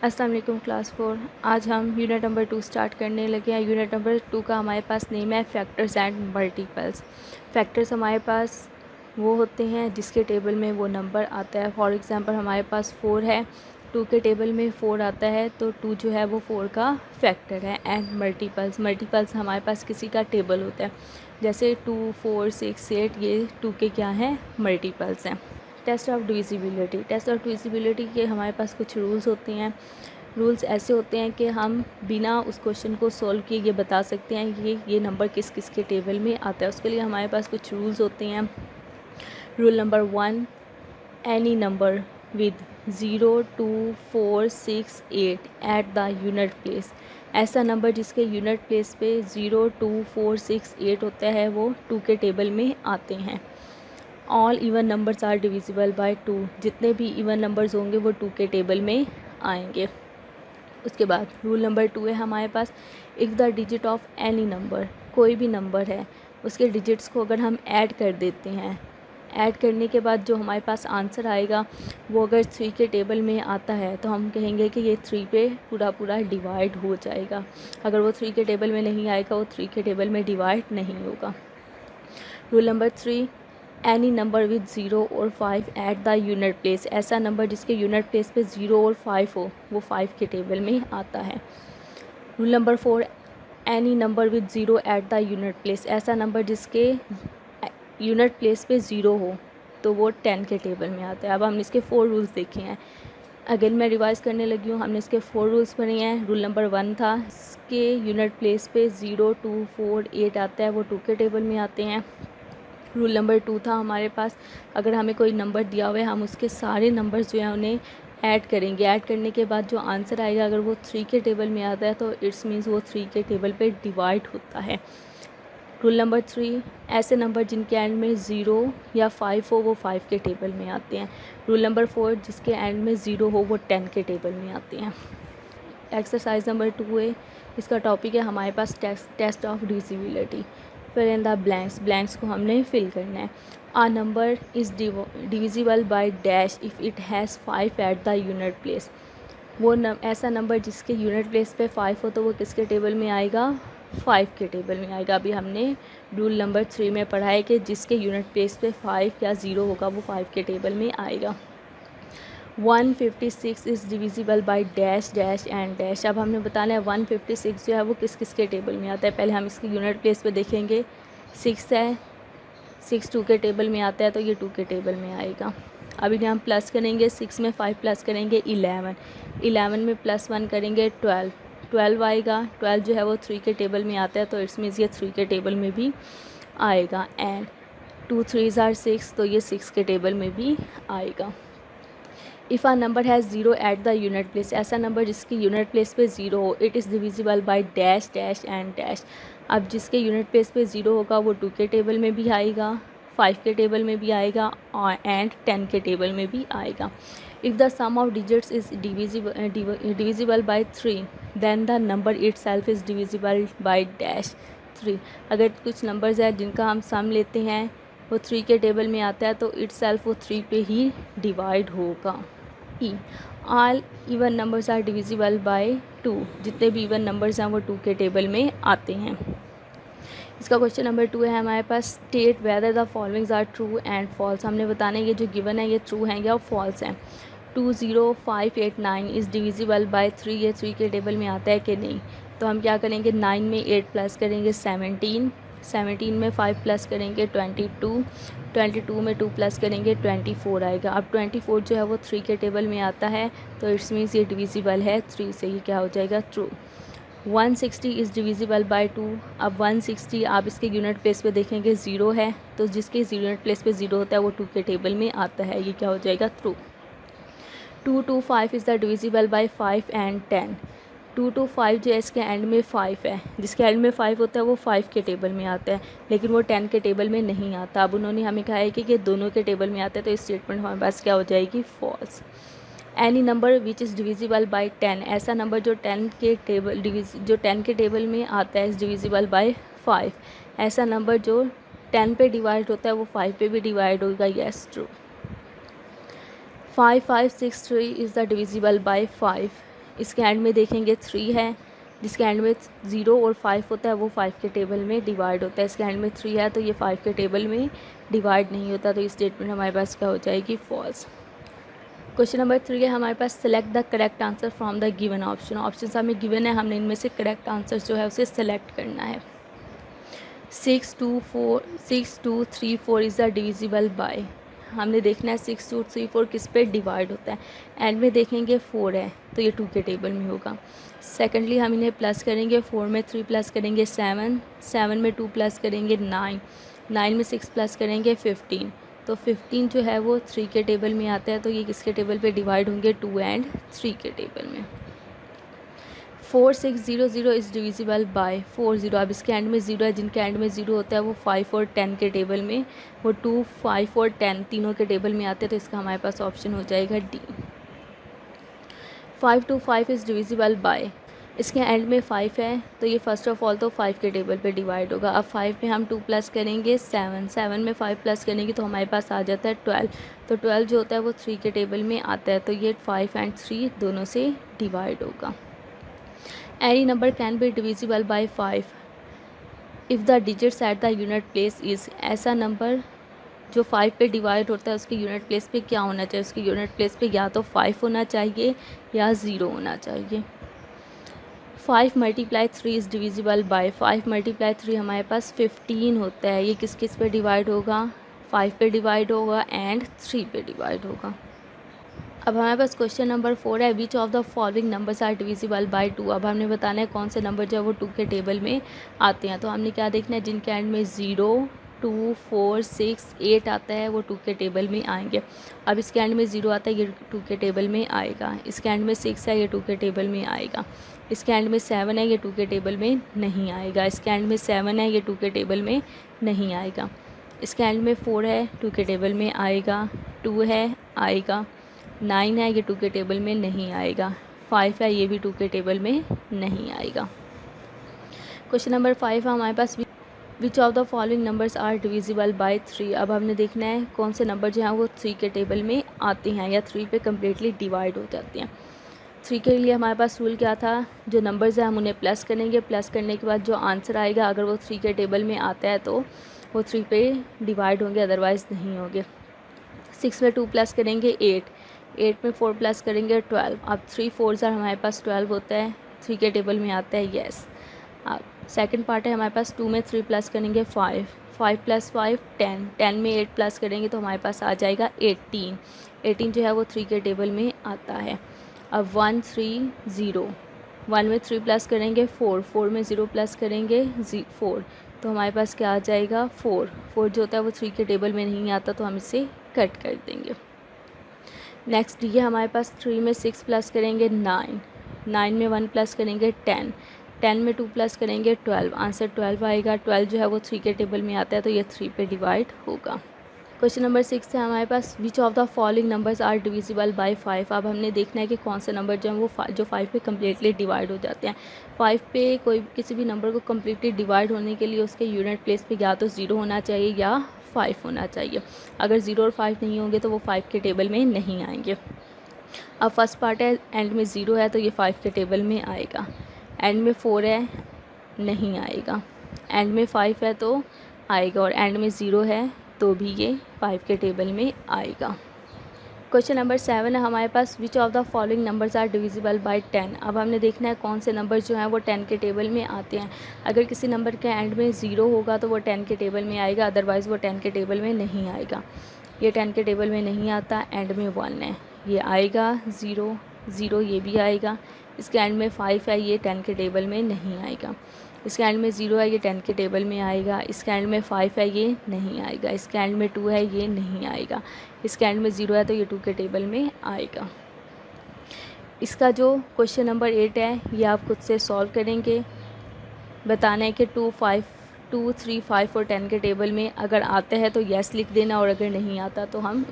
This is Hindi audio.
अस्सलाम वालेकुम क्लास 4। आज हम यूनिट नंबर 2 स्टार्ट करने लगे हैं। यूनिट नंबर 2 का हमारे पास नेम है फैक्टर्स एंड मल्टीपल्स। फैक्टर्स हमारे पास वो होते हैं जिसके टेबल में वो नंबर आता है। फॉर एग्ज़ाम्पल हमारे पास 4 है, 2 के टेबल में 4 आता है तो 2 जो है वो 4 का फैक्टर है। एंड मल्टीपल्स हमारे पास किसी का टेबल होता है, जैसे 2, 4, 6, 8 ये 2 के क्या हैं, मल्टीपल्स हैं। टेस्ट ऑफ डिविजिबिलिटी के हमारे पास कुछ रूल्स होते हैं। रूल्स ऐसे होते हैं कि हम बिना उस क्वेश्चन को सॉल्व किए ये बता सकते हैं कि ये नंबर किस किस के टेबल में आता है। उसके लिए हमारे पास कुछ रूल्स होते हैं। Rule number 1, any number with 0, 2, 4, 6, 8 eight the unit place. ऐसा नंबर जिसके यूनिट प्लेस पे 0, 2, 4, 6, 8 होता है वो 2 के टेबल में आते हैं। All even numbers are divisible by 2। जितने भी इवन नंबर्स होंगे वो 2 के टेबल में आएंगे। उसके बाद रूल नंबर 2 है हमारे पास, if the digit of any number, कोई भी नंबर है उसके डिजिट्स को अगर हम ऐड कर देते हैं, ऐड करने के बाद जो हमारे पास आंसर आएगा वो अगर 3 के टेबल में आता है तो हम कहेंगे कि ये 3 पे पूरा डिवाइड हो जाएगा। अगर वो 3 के टेबल में नहीं आएगा वो 3 के टेबल में डिवाइड नहीं होगा। Rule number 3, any number with 0 और 5 एट द यूनिट प्लेस। ऐसा नंबर जिसके यूनिट प्लेस पे 0 और 5 हो वो 5 के टेबल में आता है। Rule number 4, any number with 0 at the unit place. ऐसा नंबर जिसके यूनिट प्लेस पे 0 हो तो वो 10 के टेबल में आता है। अब हमने इसके 4 रूल्स देखे हैं। अगेन मैं रिवाइज़ करने लगी हूँ। हमने इसके 4 रूल्स पढ़े हैं। रूल नंबर 1 था, इसके यूनिट प्लेस पे 0, 2, 4, 8 आता है वो 2 के टेबल में आते हैं। रूल नंबर 2 था हमारे पास, अगर हमें कोई नंबर दिया हुआ है हम उसके सारे नंबर्स जो हैं उन्हें ऐड करेंगे। ऐड करने के बाद जो आंसर आएगा अगर वो 3 के टेबल में आता है तो इट्स मीन्स वो 3 के टेबल पे डिवाइड होता है। रूल नंबर 3, ऐसे नंबर जिनके एंड में 0 या 5 हो वो 5 के टेबल में आते हैं। रूल नंबर 4, जिसके एंड में 0 हो वो 10 के टेबल में आते हैं। एक्सरसाइज नंबर 2 है, इसका टॉपिक है हमारे पास test of divisibility. Fill in the blanks को हमने फिल करना है। A number is divisible by dash if it has 5 at the unit place. वो ऐसा नंबर जिसके यूनिट प्लेस पे 5 हो तो वो किसके टेबल में आएगा, 5 के टेबल में आएगा। अभी हमने रूल नंबर 3 में पढ़ा है कि जिसके यूनिट प्लेस पे 5 या 0 होगा वो 5 के टेबल में आएगा। 156 is divisible by dash dash and dash. अब हमने बताना है 156 जो है वो किस किस के टेबल में आता है। पहले हम इसकी यूनिट प्लेस पे देखेंगे। 6 है, 6 2 के टेबल में आता है तो ये 2 के टेबल में आएगा। अभी हम प्लस करेंगे, 6 में 5 प्लस करेंगे 11, 11 में +1 करेंगे 12, 12 आएगा। 12 जो है वो 3 के टेबल में आता है तो इट्स मीन्स ये 3 के टेबल में भी आएगा। एंड 2 3s are 6 तो ये 6 के टेबल में भी आएगा। If a number has 0 at the unit place. ऐसा नंबर जिसकी यूनिट प्लेस पे 0 हो, it is divisible by dash dash and dash. अब जिसके यूनिट प्लेस पे 0 होगा वो 2 के टेबल में भी आएगा, 5 के टेबल में भी आएगा और एंड 10 के टेबल में भी आएगा। If the sum of digits is divisible by 3 then the number itself is divisible by dash 3। अगर कुछ नंबर्स हैं जिनका हम सम लेते हैं वो 3 के टेबल में आता है तो इट सेल्फ वो 3 पे ही डिवाइड होगा। E, all even numbers are divisible by 2। जितने भी इवन नंबर्स हैं वो 2 के टेबल में आते हैं। इसका क्वेश्चन नंबर 2 है हमारे पास, state whether the followings are true and false. हमने बताना है ये जो गिवन है ये ट्रू हैं या फॉल्स हैं। 20589 इज़ डिविजिबल बाय 3, ये 3 के टेबल में आता है कि नहीं। तो हम क्या करेंगे, 9 में 8 प्लस करेंगे 17, 17 में 5 प्लस करेंगे 22, 22 में 2 प्लस करेंगे 24 आएगा। अब 24 जो है वो 3 के टेबल में आता है तो इट्स मीन्स ये डिविजिबल है 3 से, ये क्या हो जाएगा, ट्रू। 160 is divisible by 2। अब 160 आप इसके यूनिट प्लेस पे देखेंगे 0 है तो जिसके यूनिट प्लेस पे 0 होता है वो 2 के टेबल में आता है, ये क्या हो जाएगा, true. 225 is the divisible by 5 and 10। 225 जो है इसके एंड में 5 है, जिसके एंड में 5 होता है वो 5 के टेबल में आता है लेकिन वो 10 के टेबल में नहीं आता। अब उन्होंने हमें कहा है कि ये दोनों के टेबल में आता है तो इस स्टेटमेंट हमारे पास क्या हो जाएगी, false. Any number which is divisible by 10। ऐसा नंबर जो 10 के टेबल में आता है इज़ डिविजिबल बाय 5। ऐसा नंबर जो 10 पे डिवाइड होता है वो 5 पे भी डिवाइड होगा, yes, true. 5563 is the divisible by 5। इसके एंड में देखेंगे 3 है, जिसके एंड में 0 और 5 होता है वो 5 के टेबल में डिवाइड होता है। इसके एंड में 3 है तो ये 5 के टेबल में डिवाइड नहीं होता, तो ये स्टेटमेंट हमारे पास क्या हो जाएगी, फॉल्स। क्वेश्चन नंबर 3 है हमारे पास, select the correct answer from the given option. Option हमें गिवन है, हमने इनमें से करेक्ट आंसर जो है उसे सेलेक्ट करना है। 6 2 3 4 इज़ द डिविजिबल बाय। हमने देखना है 6 2 3 4 किस पे डिवाइड होता है। एंड में देखेंगे 4 है तो ये 2 के टेबल में होगा। सेकेंडली हम इन्हें प्लस करेंगे, 4 में 3 प्लस करेंगे 7, 7 में 2 प्लस करेंगे 9, 9 में 6 प्लस करेंगे 15, तो 15 जो है वो 3 के टेबल में आता है, तो ये किसके टेबल पे डिवाइड होंगे, 2 एंड 3 के टेबल में। 4 6 0 0 इज़ डिविजिबल बाय 4 0। अब इसके एंड में 0 है, जिनके एंड में 0 होता है वो 5 और 10 के टेबल में, वो 2 5 और 10 तीनों के टेबल में आते हैं, तो इसका हमारे पास ऑप्शन हो जाएगा डी। 5 2 5 इज़ डिविजिबल बाय, इसके एंड में 5 है तो ये फर्स्ट ऑफ ऑल तो 5 के टेबल पे डिवाइड होगा। अब 5 में हम 2 प्लस करेंगे 7, 7 में 5 प्लस करेंगे तो हमारे पास आ जाता है 12, तो 12 जो होता है वो 3 के टेबल में आता है, तो ये 5 एंड 3 दोनों से डिवाइड होगा। Any number can be divisible by 5 if the digits eight the unit place is, ऐसा नंबर जो 5 पे डिवाइड होता है उसके यूनिट प्लेस पे क्या होना चाहिए, उसके यूनिट प्लेस पे या तो 5 होना चाहिए या 0 होना चाहिए। 5 multiply 3 is divisible by, 5 multiply 3 हमारे पास 15 होता है, ये किस किस पे डिवाइड होगा, 5 पे डिवाइड होगा एंड 3 पे डिवाइड होगा। अब हमारे पास क्वेश्चन नंबर 4 है, which of the following numbers are divisible by 2। अब हमने बताना है कौन से नंबर जो है वो 2 के टेबल में आते हैं, तो हमने क्या देखना है, जिनके एंड में 0 2 4 6 8 आता है वो 2 के टेबल में आएंगे। अब इसके एंड में 0 आता है, ये 2 के टेबल में आएगा। इसके एंड में 6 है, ये 2 के टेबल में आएगा। इसके एंड में 7 है, ये 2 के टेबल में नहीं आएगा। इसके एंड में 7 है, ये 2 के टेबल में नहीं आएगा। इसके एंड में 4 है, 2 के टेबल में आएगा। 2 है, आएगा। 9 है, ये 2 के टेबल में नहीं आएगा। 5 है, ये भी 2 के टेबल में नहीं आएगा। क्वेश्चन नंबर 5 है हमारे पास, which of the following numbers are divisible by 3। अब हमने देखना है कौन से नंबर जो हैं वो 3 के टेबल में आते हैं या 3 पे कम्प्लीटली डिवाइड हो जाते हैं। 3 के लिए हमारे पास रूल क्या था, जो नंबर्स हैं हम उन्हें प्लस करेंगे, प्लस करने के बाद जो आंसर आएगा अगर वो 3 के टेबल में आता है तो वो 3 पे डिवाइड होंगे, अदरवाइज़ नहीं होंगे। 6 में 2 प्लस करेंगे 8, 8 में 4 प्लस करेंगे 12। अब 3 4 हमारे पास 12 होता है, 3 के टेबल में आता है, येस। अब सेकंड पार्ट है हमारे पास, 2 में 3 प्लस करेंगे 5, 5 प्लस 5 10, 10 में 8 प्लस करेंगे तो हमारे पास आ जाएगा 18, 18 जो है वो 3 के टेबल में आता है। अब 1 3 0, 1 में 3 प्लस करेंगे 4, 4 में 0 प्लस करेंगे 4, तो हमारे पास क्या आ जाएगा 4, 4 जो होता है वो 3 के टेबल में नहीं आता, तो हम इसे कट कर देंगे। नेक्स्ट ये हमारे पास 3 में 6 प्लस करेंगे 9, 9 में 1 प्लस करेंगे 10, 10 में 2 प्लस करेंगे 12, आंसर 12 आएगा। 12 जो है वो 3 के टेबल में आता है, तो ये 3 पे डिवाइड होगा। क्वेश्चन नंबर 6 है हमारे पास, which of the following numbers are divisible by 5। अब हमने देखना है कि कौन से नंबर जो हैं वो जो 5 पे कम्प्लीटली डिवाइड हो जाते हैं। 5 पे कोई किसी भी नंबर को कम्प्लीटली डिवाइड होने के लिए उसके यूनिट प्लेस पे या तो 0 होना चाहिए या 5 होना चाहिए। अगर 0 और 5 नहीं होंगे तो वो 5 के टेबल में नहीं आएंगे। अब फर्स्ट पार्ट है, एंड में 0 है तो ये 5 के टेबल में आएगा। एंड में 4 है, नहीं आएगा। एंड में 5 है तो आएगा, और एंड में 0 है तो भी ये 5 के टेबल में आएगा। क्वेश्चन नंबर 7 है हमारे पास, which of the following numbers are divisible by 10। अब हमने देखना है कौन से नंबर जो हैं वो 10 के टेबल में आते हैं। अगर किसी नंबर के एंड में 0 होगा तो वो 10 के टेबल में आएगा, अदरवाइज़ वो 10 के टेबल में नहीं आएगा। ये 10 के टेबल में नहीं आता, एंड में 1 है, ये आएगा। 0 0 ये भी आएगा। इसके एंड में 5 है, ये 10 के टेबल में नहीं आएगा। इसके एंड में 0 है, ये 10 के टेबल में आएगा। इसके एंड में 5 है, ये नहीं आएगा। इसके एंड में 2 है, ये नहीं आएगा। इसके एंड में 0 है तो ये 2 के टेबल में आएगा। इसका जो क्वेश्चन नंबर 8 है ये आप खुद से सॉल्व करेंगे। बताना है कि 2 5 2 3 5 और 10 के टेबल में अगर आता है तो येस लिख देना, और अगर नहीं आता तो हम